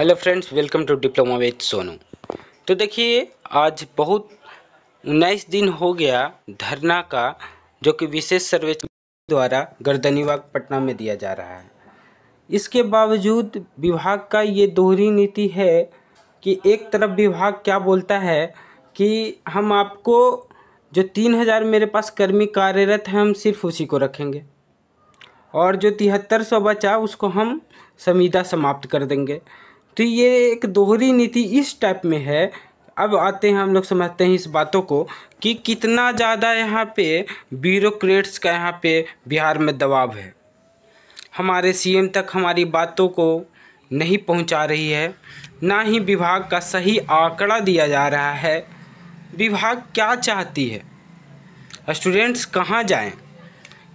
Hello friends, welcome to diploma with Sonu. तो देखिए, आज बहुत 19 दिन हो गया धरना का, जो कि विशेष सर्वे द्वारा गर्दनीबाग पटना में दिया जा रहा है। इसके बावजूद विभाग का ये दोहरी नीति है कि एक तरफ विभाग क्या बोलता है कि हम आपको जो 3000 मेरे पास कर्मी कार्यरत हैं, हम सिर्फ उसी को रखेंगे, और जो 7300 बचा उसको हम संविदा समाप्त कर देंगे। तो ये एक दोहरी नीति इस टाइप में है। अब आते हैं, हम लोग समझते हैं इस बातों को कि कितना ज़्यादा यहाँ पे ब्यूरोक्रेट्स का यहाँ पे बिहार में दबाव है। हमारे सीएम तक हमारी बातों को नहीं पहुँचा रही है, ना ही विभाग का सही आंकड़ा दिया जा रहा है। विभाग क्या चाहती है, स्टूडेंट्स कहाँ जाएं?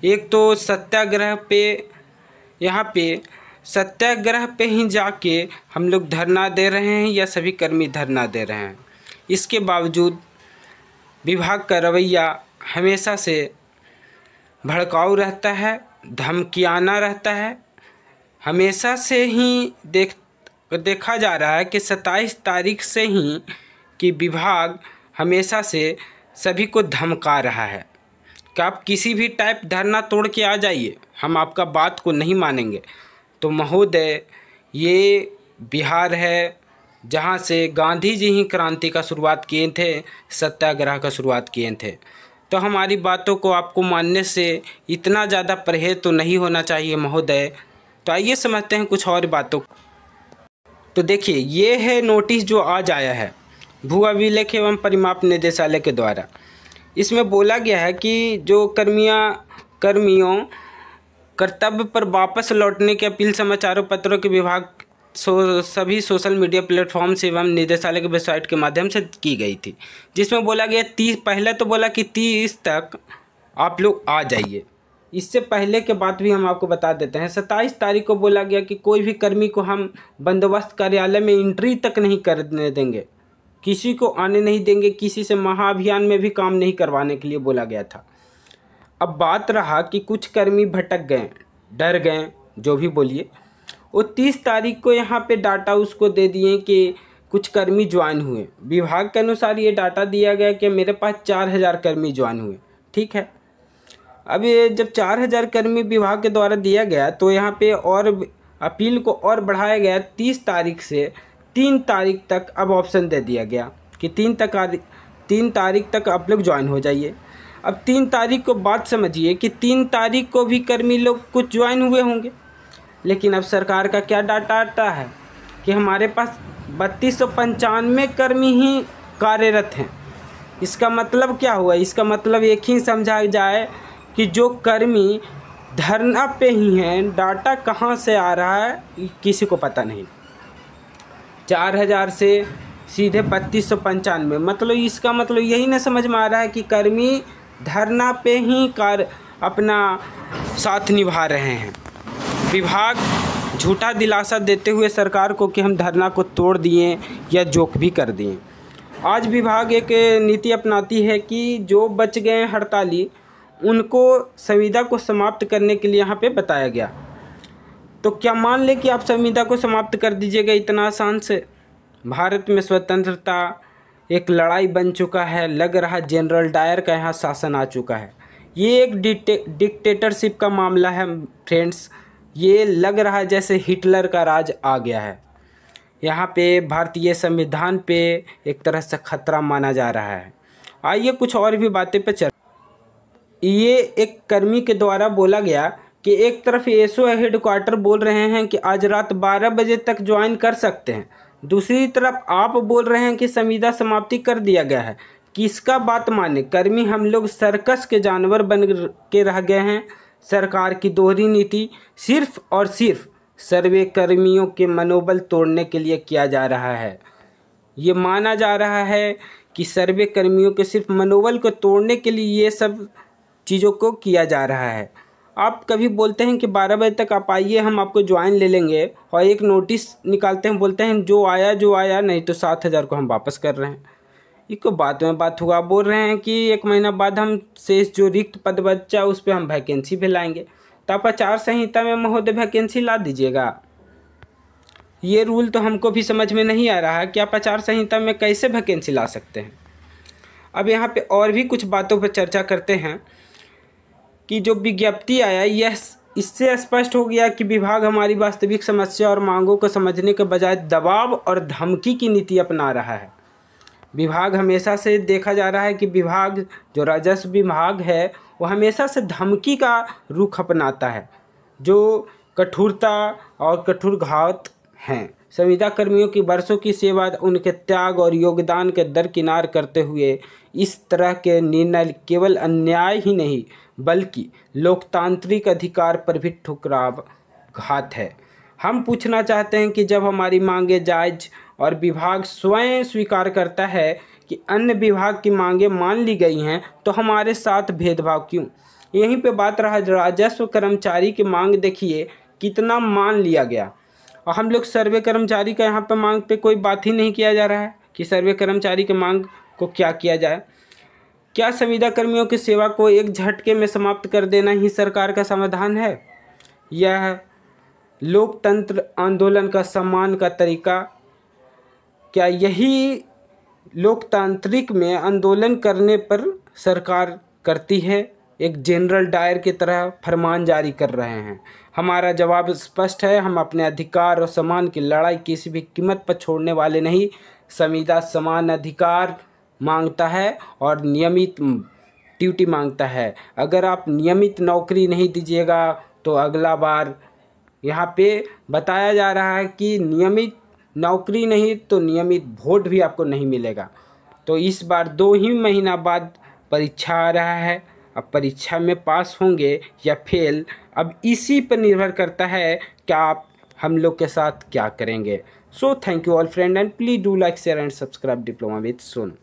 एक तो सत्याग्रह पे, यहाँ पे सत्याग्रह पे ही जाके हम लोग धरना दे रहे हैं या सभी कर्मी धरना दे रहे हैं। इसके बावजूद विभाग का रवैया हमेशा से भड़काऊ रहता है, धमकियाना रहता है। हमेशा से ही देखा जा रहा है कि 27 तारीख से ही कि विभाग हमेशा से सभी को धमका रहा है कि आप किसी भी टाइप धरना तोड़ के आ जाइए, हम आपका बात को नहीं मानेंगे। तो महोदय, ये बिहार है जहाँ से गांधी जी ही क्रांति का शुरुआत किए थे, सत्याग्रह का शुरुआत किए थे। तो हमारी बातों को आपको मानने से इतना ज़्यादा परहेज तो नहीं होना चाहिए महोदय। तो आइए समझते हैं कुछ और बातों। तो देखिए, ये है नोटिस जो आज आया है भू अभिलेख एवं परिमाप निदेशालय के द्वारा। इसमें बोला गया है कि जो कर्मियों कर्तव्य पर वापस लौटने की अपील समाचारों पत्रों के विभाग सभी सोशल मीडिया प्लेटफॉर्म्स एवं निदेशालय की वेबसाइट के माध्यम से की गई थी, जिसमें बोला गया 30, पहले तो बोला कि 30 तक आप लोग आ जाइए। इससे पहले के बात भी हम आपको बता देते हैं। 27 तारीख को बोला गया कि कोई भी कर्मी को हम बंदोबस्त कार्यालय में एंट्री तक नहीं करने देंगे, किसी को आने नहीं देंगे, किसी से महाअभियान में भी काम नहीं करवाने के लिए बोला गया था। अब बात रहा कि कुछ कर्मी भटक गए, डर गए, जो भी बोलिए। वो 30 तारीख को यहाँ पे डाटा उसको दे दिए कि कुछ कर्मी ज्वाइन हुए। विभाग के अनुसार ये डाटा दिया गया कि मेरे पास 4000 कर्मी ज्वाइन हुए। ठीक है, अब ये जब 4000 कर्मी विभाग के द्वारा दिया गया तो यहाँ पे और अपील को और बढ़ाया गया। 30 तारीख से 3 तारीख तक अब ऑप्शन दे दिया गया कि 3 तारीख तक आप लोग ज्वाइन हो जाइए। अब 3 तारीख को बात समझिए कि 3 तारीख को भी कर्मी लोग कुछ ज्वाइन हुए होंगे, लेकिन अब सरकार का क्या डाटा आता है कि हमारे पास 3295 कर्मी ही कार्यरत हैं। इसका मतलब क्या हुआ? इसका मतलब एक ही समझा जाए कि जो कर्मी धरना पे ही हैं, डाटा कहाँ से आ रहा है किसी को पता नहीं। 4000 से सीधे 3295, मतलब इसका मतलब यही ना समझ में आ रहा है कि कर्मी धरना पे ही अपना साथ निभा रहे हैं। विभाग झूठा दिलासा देते हुए सरकार को कि हम धरना को तोड़ दिए या जोक भी कर दिए। आज विभाग एक नीति अपनाती है कि जो बच गए हड़ताली उनको संविदा को समाप्त करने के लिए यहाँ पे बताया गया। तो क्या मान ले कि आप संविदा को समाप्त कर दीजिएगा इतना आसान से? भारत में स्वतंत्रता एक लड़ाई बन चुका है। लग रहा जनरल डायर का यहाँ शासन आ चुका है। ये एक डिक्टेटरशिप का मामला है फ्रेंड्स। ये लग रहा है जैसे हिटलर का राज आ गया है। यहाँ पे भारतीय संविधान पे एक तरह से खतरा माना जा रहा है। आइए कुछ और भी बातें पे चल। ये एक कर्मी के द्वारा बोला गया कि एक तरफ एसओ हेडक्वार्टर बोल रहे हैं कि आज रात 12 बजे तक ज्वाइन कर सकते हैं, दूसरी तरफ आप बोल रहे हैं कि संविदा समाप्ति कर दिया गया है। किसका बात माने? कर्मी हम लोग सर्कस के जानवर बन के रह गए हैं। सरकार की दोहरी नीति सिर्फ और सिर्फ सर्वे कर्मियों के मनोबल तोड़ने के लिए किया जा रहा है। ये माना जा रहा है कि सर्वे कर्मियों के सिर्फ मनोबल को तोड़ने के लिए ये सब चीज़ों को किया जा रहा है। आप कभी बोलते हैं कि 12 बजे तक आप आइए, हम आपको ज्वाइन ले लेंगे, और एक नोटिस निकालते हैं, बोलते हैं जो आया, नहीं तो 7000 को हम वापस कर रहे हैं। इसको बाद में बात हुआ, बोल रहे हैं कि 1 महीना बाद हम शेष जो रिक्त पद बचा उस पर हम वैकेंसी भी लाएंगे। तो आप आचार संहिता में महोदय वैकेंसी ला दीजिएगा। ये रूल तो हमको भी समझ में नहीं आ रहा है कि आप आचार संहिता में कैसे वैकेंसी ला सकते हैं। अब यहाँ पे और भी कुछ बातों पर चर्चा करते हैं कि जो विज्ञप्ति आया यह इससे स्पष्ट हो गया कि विभाग हमारी वास्तविक समस्या और मांगों को समझने के बजाय दबाव और धमकी की नीति अपना रहा है। विभाग हमेशा से देखा जा रहा है कि विभाग जो राजस्व विभाग है वो हमेशा से धमकी का रुख अपनाता है, जो कठोरता और कठोर घात हैं। संविदा कर्मियों की वर्षों की सेवा, उनके त्याग और योगदान के दरकिनार करते हुए इस तरह के निर्णय केवल अन्याय ही नहीं बल्कि लोकतांत्रिक अधिकार पर भी ठुकराव घात है। हम पूछना चाहते हैं कि जब हमारी मांगें जायज़ और विभाग स्वयं स्वीकार करता है कि अन्य विभाग की मांगें मान ली गई हैं तो हमारे साथ भेदभाव क्यों? यहीं पे बात रहा राजस्व कर्मचारी की मांग, देखिए कितना मान लिया गया। और हम लोग सर्वे कर्मचारी का यहाँ पे मांग पे कोई बात ही नहीं किया जा रहा है कि सर्वे कर्मचारी के मांग को क्या किया जाए। क्या संविदा कर्मियों की सेवा को एक झटके में समाप्त कर देना ही सरकार का समाधान है? यह लोकतंत्र आंदोलन का सम्मान का तरीका? क्या यही लोकतांत्रिक में आंदोलन करने पर सरकार करती है? एक जनरल डायर की तरह फरमान जारी कर रहे हैं। हमारा जवाब स्पष्ट है, हम अपने अधिकार और सम्मान की लड़ाई किसी भी कीमत पर छोड़ने वाले नहीं। संविदा समान अधिकार मांगता है और नियमित ड्यूटी मांगता है। अगर आप नियमित नौकरी नहीं दीजिएगा तो अगला बार यहाँ पे बताया जा रहा है कि नियमित नौकरी नहीं तो नियमित वोट भी आपको नहीं मिलेगा। तो इस बार 2 ही महीना बाद परीक्षा आ रहा है। अब परीक्षा में पास होंगे या फेल, अब इसी पर निर्भर करता है कि आप हम लोग के साथ क्या करेंगे। So thank you all friend and please do like share and subscribe diploma with Sonu.